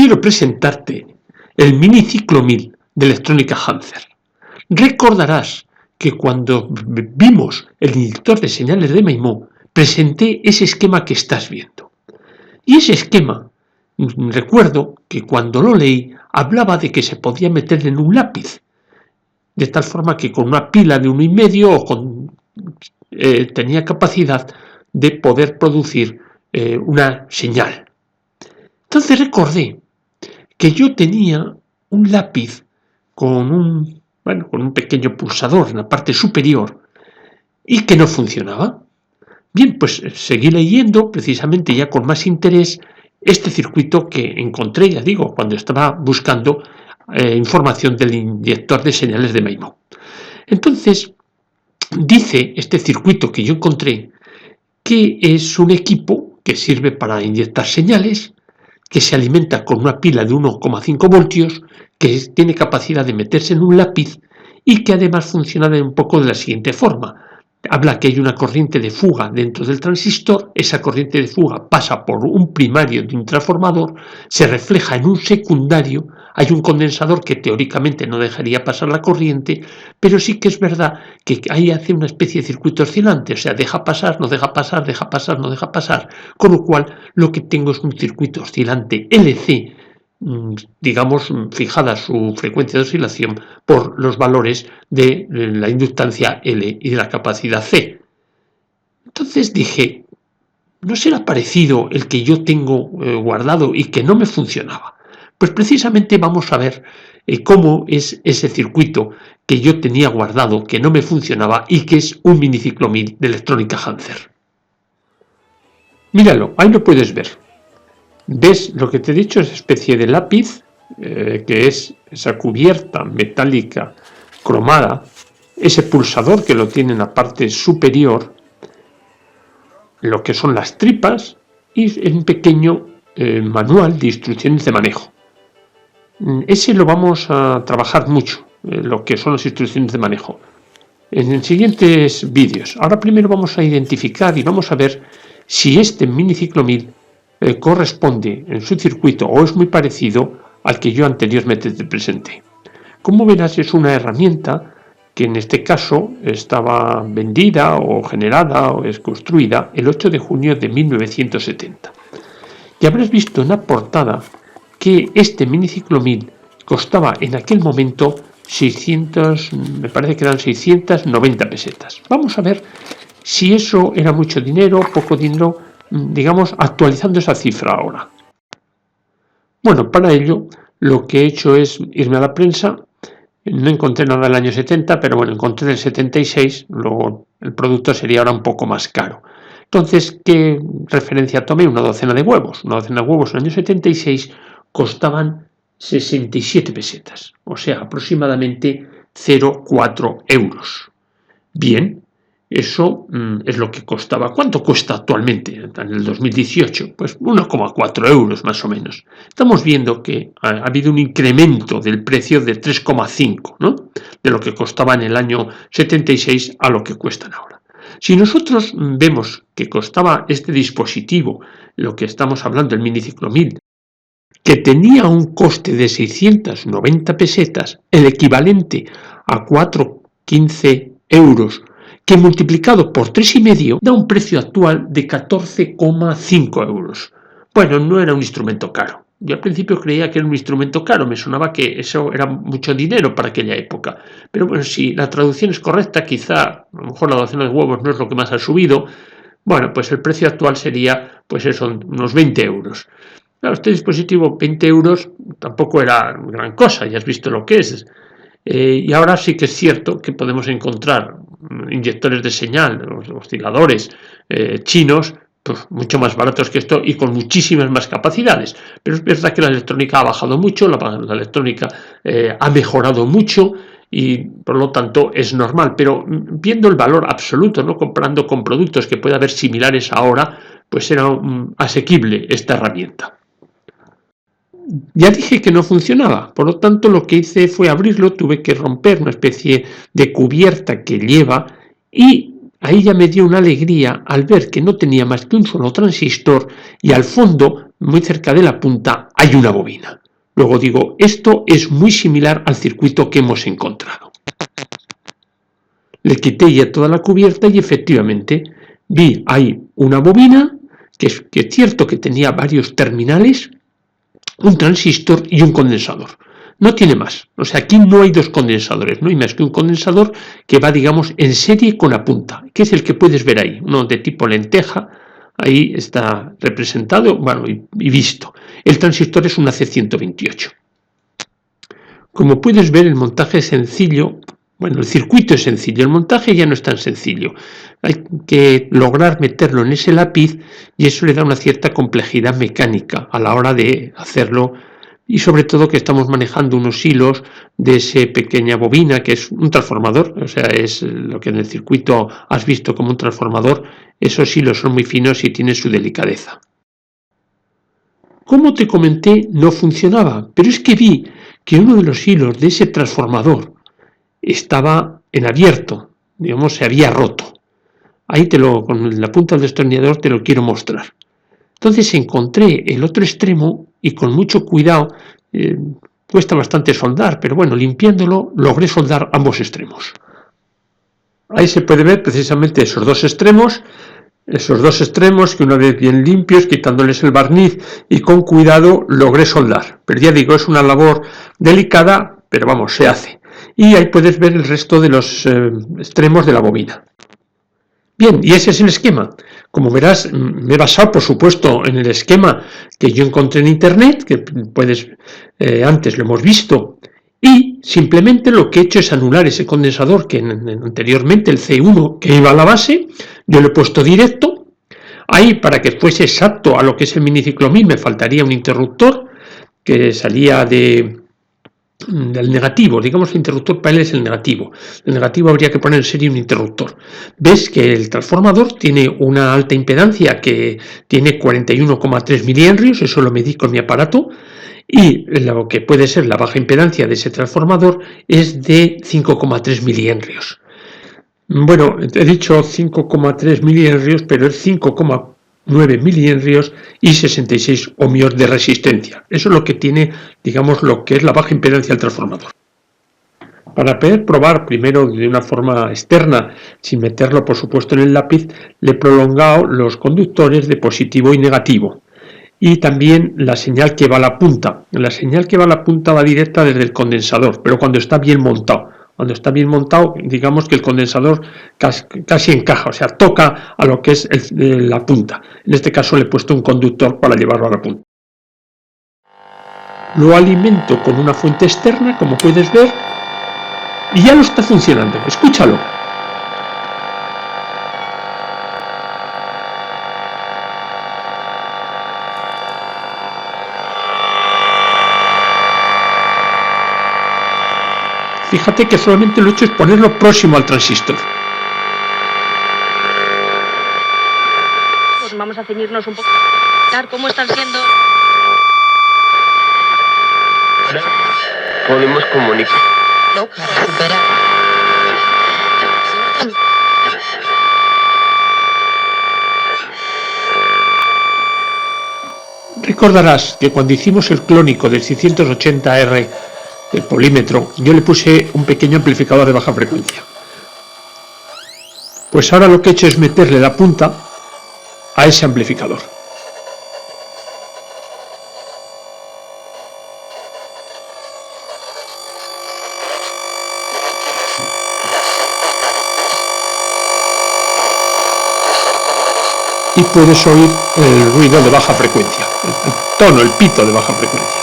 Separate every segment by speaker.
Speaker 1: quiero presentarte el mini ciclo 1000 de Electrónica Hanser. Recordarás que cuando vimos el inyector de señales de MAMO, presenté ese esquema que estás viendo. Y ese esquema, recuerdo que cuando lo leí, hablaba de que se podía meter en un lápiz, de tal forma que con una pila de 1,5 tenía capacidad de poder producir una señal. Entonces recordé que yo tenía un lápiz con un pequeño pulsador en la parte superior y que no funcionaba. Bien, pues seguí leyendo precisamente ya con más interés este circuito que encontré, ya digo, cuando estaba buscando información del inyector de señales de MAMO. Entonces, dice este circuito que yo encontré que es un equipo que sirve para inyectar señales, que se alimenta con una pila de 1,5 voltios, que tiene capacidad de meterse en un lápiz y que además funciona un poco de la siguiente forma. Habla que hay una corriente de fuga dentro del transistor, esa corriente de fuga pasa por un primario de un transformador, se refleja en un secundario, hay un condensador que teóricamente no dejaría pasar la corriente, pero sí que es verdad que ahí hace una especie de circuito oscilante, o sea, deja pasar, no deja pasar, deja pasar, no deja pasar, con lo cual lo que tengo es un circuito oscilante LC, digamos, fijada su frecuencia de oscilación por los valores de la inductancia L y de la capacidad C. Entonces dije, ¿no será parecido el que yo tengo guardado y que no me funcionaba? Pues precisamente vamos a ver cómo es ese circuito que yo tenía guardado, que no me funcionaba y que es un miniciclo 1000 de Electrónica Hanser. Míralo, ahí lo puedes ver. ¿Ves lo que te he dicho? Esa especie de lápiz, que es esa cubierta metálica cromada, ese pulsador que lo tiene en la parte superior, lo que son las tripas y un pequeño manual de instrucciones de manejo. Ese lo vamos a trabajar mucho, lo que son las instrucciones de manejo, en siguientes vídeos. Ahora primero vamos a identificar y vamos a ver si este miniciclo 1000 corresponde en su circuito o es muy parecido al que yo anteriormente te presenté. Como verás, es una herramienta que en este caso estaba vendida o generada o es construida el 8 de junio de 1970. Y habrás visto en la portada que este miniciclo 1000 costaba en aquel momento 690 pesetas. Vamos a ver si eso era mucho dinero, poco dinero, digamos, actualizando esa cifra ahora. Bueno, para ello lo que he hecho es irme a la prensa. No encontré nada del año 70, pero bueno, encontré del 76, luego el producto sería ahora un poco más caro. Entonces, ¿qué referencia tomé? Una docena de huevos. Una docena de huevos en el año 76 costaban 67 pesetas, o sea, aproximadamente 0,4 euros. Bien, eso es lo que costaba. ¿Cuánto cuesta actualmente en el 2018? Pues 1,4 euros más o menos. Estamos viendo que ha habido un incremento del precio de 3,5, ¿no? De lo que costaba en el año 76 a lo que cuestan ahora. Si nosotros vemos que costaba este dispositivo, lo que estamos hablando, el miniciclo 1000, que tenía un coste de 690 pesetas, el equivalente a 4,15 euros, que multiplicado por 3,5 da un precio actual de 14,5 euros. Bueno, no era un instrumento caro. Yo al principio creía que era un instrumento caro, me sonaba que eso era mucho dinero para aquella época. Pero bueno, si la traducción es correcta, quizá a lo mejor la docena de huevos no es lo que más ha subido. Bueno, pues el precio actual sería, pues eso, unos 20 euros. Claro, este dispositivo, 20 euros, tampoco era gran cosa, ya has visto lo que es. Y ahora sí que es cierto que podemos encontrar inyectores de señal, osciladores chinos, pues mucho más baratos que esto y con muchísimas más capacidades. Pero es verdad que la electrónica ha bajado mucho, la electrónica ha mejorado mucho y por lo tanto es normal. Pero viendo el valor absoluto, no comparando con productos que puede haber similares ahora, pues era asequible esta herramienta. Ya dije que no funcionaba, por lo tanto lo que hice fue abrirlo, tuve que romper una especie de cubierta que lleva y ahí ya me dio una alegría al ver que no tenía más que un solo transistor y al fondo, muy cerca de la punta, hay una bobina. Luego digo, esto es muy similar al circuito que hemos encontrado. Le quité ya toda la cubierta y efectivamente vi ahí una bobina, que es cierto que tenía varios terminales, un transistor y un condensador. No tiene más. O sea, aquí no hay dos condensadores, no hay más que un condensador que va, digamos, en serie con la punta, que es el que puedes ver ahí, uno de tipo lenteja. Ahí está representado, bueno, y visto. El transistor es una C128. Como puedes ver, el montaje es sencillo. Bueno, el circuito es sencillo, el montaje ya no es tan sencillo. Hay que lograr meterlo en ese lápiz y eso le da una cierta complejidad mecánica a la hora de hacerlo, y sobre todo que estamos manejando unos hilos de esa pequeña bobina que es un transformador, o sea, es lo que en el circuito has visto como un transformador. Esos hilos son muy finos y tienen su delicadeza. Como te comenté, no funcionaba, pero es que vi que uno de los hilos de ese transformador estaba en abierto, digamos, se había roto. Ahí con la punta del destornillador te lo quiero mostrar. Entonces encontré el otro extremo y con mucho cuidado, cuesta bastante soldar, pero bueno, limpiándolo logré soldar ambos extremos. Ahí se puede ver precisamente esos dos extremos que una vez bien limpios, quitándoles el barniz y con cuidado logré soldar. Pero ya digo, es una labor delicada, pero vamos, se hace. Y ahí puedes ver el resto de los extremos de la bobina. Bien, y ese es el esquema. Como verás, me he basado, por supuesto, en el esquema que yo encontré en internet, que antes lo hemos visto, y simplemente lo que he hecho es anular ese condensador que anteriormente, el C1, que iba a la base, yo lo he puesto directo. Ahí, para que fuese exacto a lo que es el miniciclomil, me faltaría un interruptor que salía del negativo, digamos que el interruptor para él es el negativo. El negativo habría que poner en serie un interruptor. Ves que el transformador tiene una alta impedancia que tiene 41,3 milihenrios, eso lo medí con mi aparato, y lo que puede ser la baja impedancia de ese transformador es de 5,3 milihenrios. Bueno, he dicho 5,3 milihenrios, pero es 5,9 milihenrios y 66 ohmios de resistencia. Eso es lo que tiene, digamos, lo que es la baja impedancia del transformador. Para poder probar primero de una forma externa, sin meterlo por supuesto en el lápiz, le he prolongado los conductores de positivo y negativo. Y también la señal que va a la punta. La señal que va a la punta va directa desde el condensador, pero cuando está bien montado. Cuando está bien montado, digamos que el condensador casi encaja, o sea, toca a lo que es la punta. En este caso le he puesto un conductor para llevarlo a la punta. Lo alimento con una fuente externa, como puedes ver, y ya lo está funcionando. Escúchalo. Fíjate que solamente lo he hecho es ponerlo próximo al transistor.
Speaker 2: Pues vamos a ceñirnos un poco. ¿Cómo están siendo?
Speaker 3: Ahora podemos comunicar.
Speaker 2: No, para superar.
Speaker 1: Recordarás que cuando hicimos el clónico del 680R del polímetro, yo le puse un pequeño amplificador de baja frecuencia. Pues ahora lo que he hecho es meterle la punta a ese amplificador. Y puedes oír el ruido de baja frecuencia, el tono, el pito de baja frecuencia.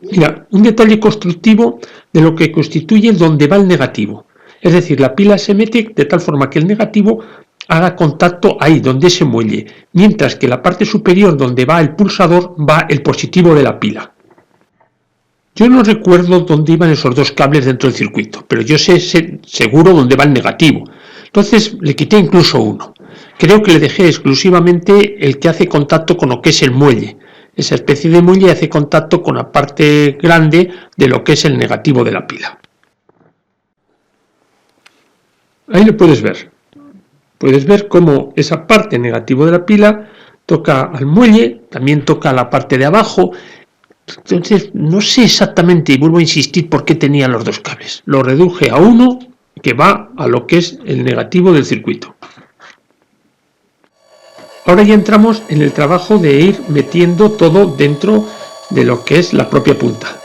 Speaker 1: Mira, un detalle constructivo de lo que constituye donde va el negativo. Es decir, la pila se mete de tal forma que el negativo haga contacto ahí, donde ese muelle, mientras que la parte superior donde va el pulsador va el positivo de la pila. Yo no recuerdo dónde iban esos dos cables dentro del circuito, pero yo sé seguro dónde va el negativo. Entonces le quité incluso uno. Creo que le dejé exclusivamente el que hace contacto con lo que es el muelle. Esa especie de muelle hace contacto con la parte grande de lo que es el negativo de la pila. Ahí lo puedes ver. Puedes ver cómo esa parte negativo de la pila toca al muelle, también toca la parte de abajo. Entonces, no sé exactamente, y vuelvo a insistir, por qué tenía los dos cables. Lo reduje a uno que va a lo que es el negativo del circuito. Ahora ya entramos en el trabajo de ir metiendo todo dentro de lo que es la propia punta.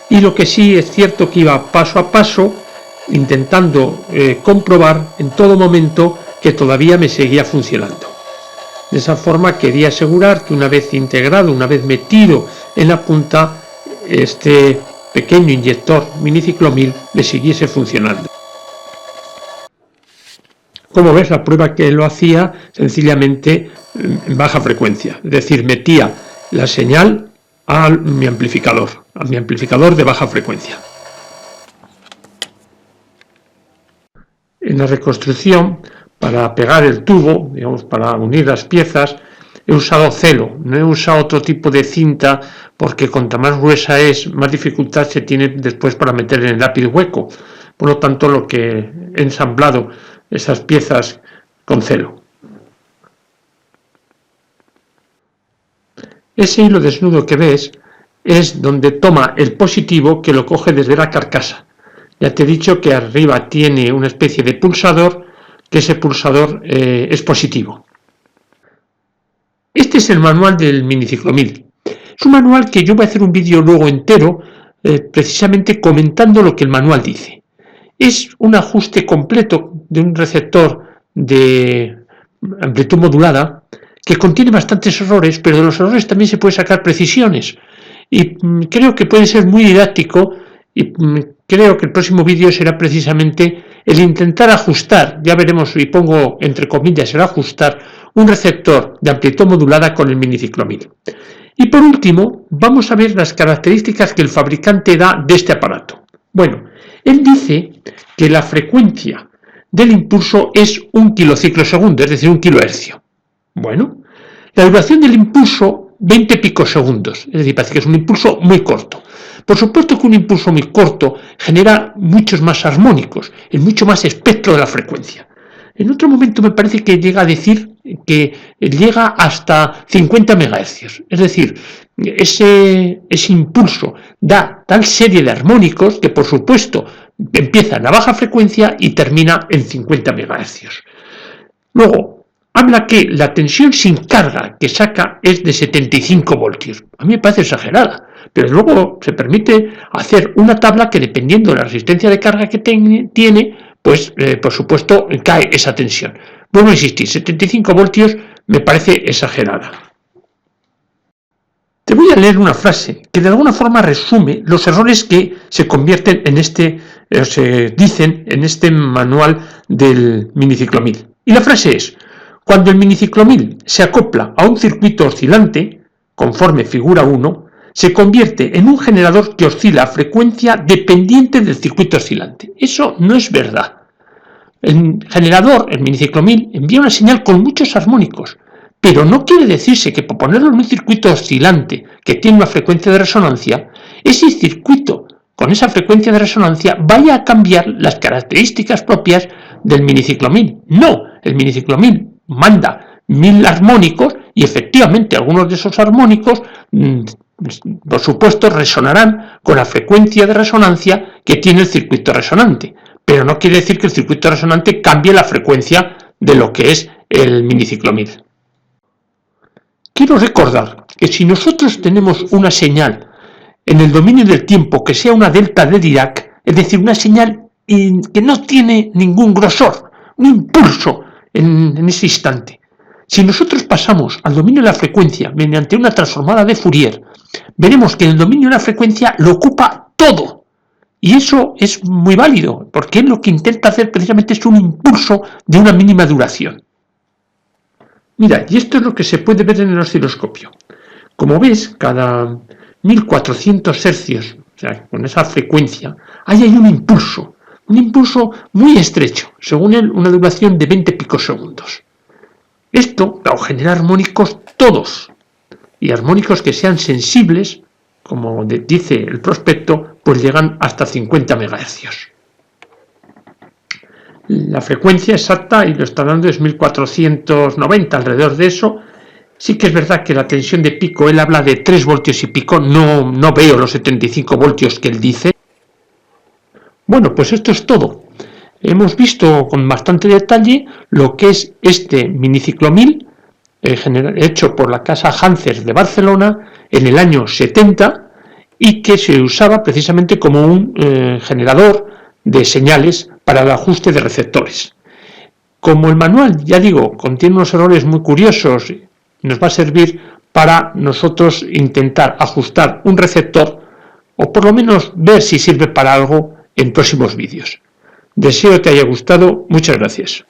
Speaker 1: Y lo que sí es cierto que iba paso a paso, intentando comprobar en todo momento que todavía me seguía funcionando. De esa forma quería asegurar que una vez integrado, una vez metido en la punta, este pequeño inyector miniciclomil me siguiese funcionando. Como ves, la prueba que lo hacía sencillamente en baja frecuencia, es decir, metía la señal a mi amplificador de baja frecuencia. En la reconstrucción, para pegar el tubo, digamos, para unir las piezas, he usado celo, no he usado otro tipo de cinta porque cuanta más gruesa es, más dificultad se tiene después para meter en el lápiz hueco. Por lo tanto, lo que he ensamblado esas piezas con celo. Ese hilo desnudo que ves es donde toma el positivo que lo coge desde la carcasa. Ya te he dicho que arriba tiene una especie de pulsador, que ese pulsador es positivo. Este es el manual del miniciclomil. Es un manual que yo voy a hacer un vídeo luego entero, precisamente comentando lo que el manual dice. Es un ajuste completo de un receptor de amplitud modulada que contiene bastantes errores, pero de los errores también se puede sacar precisiones. Y creo que puede ser muy didáctico y creo que el próximo vídeo será precisamente el intentar ajustar, ya veremos, y pongo entre comillas el ajustar, un receptor de amplitud modulada con el miniciclomil. Y por último, vamos a ver las características que el fabricante da de este aparato. Bueno, él dice que la frecuencia del impulso es 1 kilociclosegundo, es decir, 1 kilohercio. Bueno, la duración del impulso 20 picosegundos, es decir, parece que es un impulso muy corto. Por supuesto que un impulso muy corto genera muchos más armónicos, es mucho más espectro de la frecuencia. En otro momento me parece que llega a decir que llega hasta 50 MHz, es decir, ese impulso da tal serie de armónicos que por supuesto empieza en la baja frecuencia y termina en 50 MHz. Luego, habla que la tensión sin carga que saca es de 75 voltios. A mí me parece exagerada, pero luego se permite hacer una tabla que dependiendo de la resistencia de carga que tiene, pues por supuesto cae esa tensión. Vuelvo a insistir, 75 voltios me parece exagerada. Te voy a leer una frase que de alguna forma resume los errores que se convierten en se dicen en este manual del miniciclomil. Y la frase es: cuando el miniciclomil se acopla a un circuito oscilante, conforme figura 1, se convierte en un generador que oscila a frecuencia dependiente del circuito oscilante. Eso no es verdad. El generador, el miniciclomil, envía una señal con muchos armónicos, pero no quiere decirse que por ponerlo en un circuito oscilante que tiene una frecuencia de resonancia, ese circuito con esa frecuencia de resonancia vaya a cambiar las características propias del miniciclomil. No, el miniciclomil manda 1000 armónicos y efectivamente algunos de esos armónicos por supuesto resonarán con la frecuencia de resonancia que tiene el circuito resonante, pero no quiere decir que el circuito resonante cambie la frecuencia de lo que es el miniciclomil. Quiero recordar que si nosotros tenemos una señal en el dominio del tiempo que sea una delta de Dirac, es decir, una señal que no tiene ningún grosor, un impulso en ese instante, si nosotros pasamos al dominio de la frecuencia mediante una transformada de Fourier, veremos que el dominio de la frecuencia lo ocupa todo. Y eso es muy válido, porque él lo que intenta hacer precisamente es un impulso de una mínima duración. Mira, y esto es lo que se puede ver en el osciloscopio. Como ves, cada 1400 hercios, o sea, con esa frecuencia, ahí hay un impulso muy estrecho, según él, una duración de 20 picosegundos. Esto, claro, genera armónicos todos, y armónicos que sean sensibles, como dice el prospecto, pues llegan hasta 50 MHz. La frecuencia exacta, y lo está dando, es 1490, alrededor de eso. Sí que es verdad que la tensión de pico, él habla de 3 voltios y pico, no veo los 75 voltios que él dice. Bueno, pues esto es todo. Hemos visto con bastante detalle lo que es este miniciclomil, hecho por la casa Hanser de Barcelona en el año 70 y que se usaba precisamente como un generador de señales para el ajuste de receptores. Como el manual, ya digo, contiene unos errores muy curiosos, nos va a servir para nosotros intentar ajustar un receptor o por lo menos ver si sirve para algo en próximos vídeos. Deseo te haya gustado. Muchas gracias.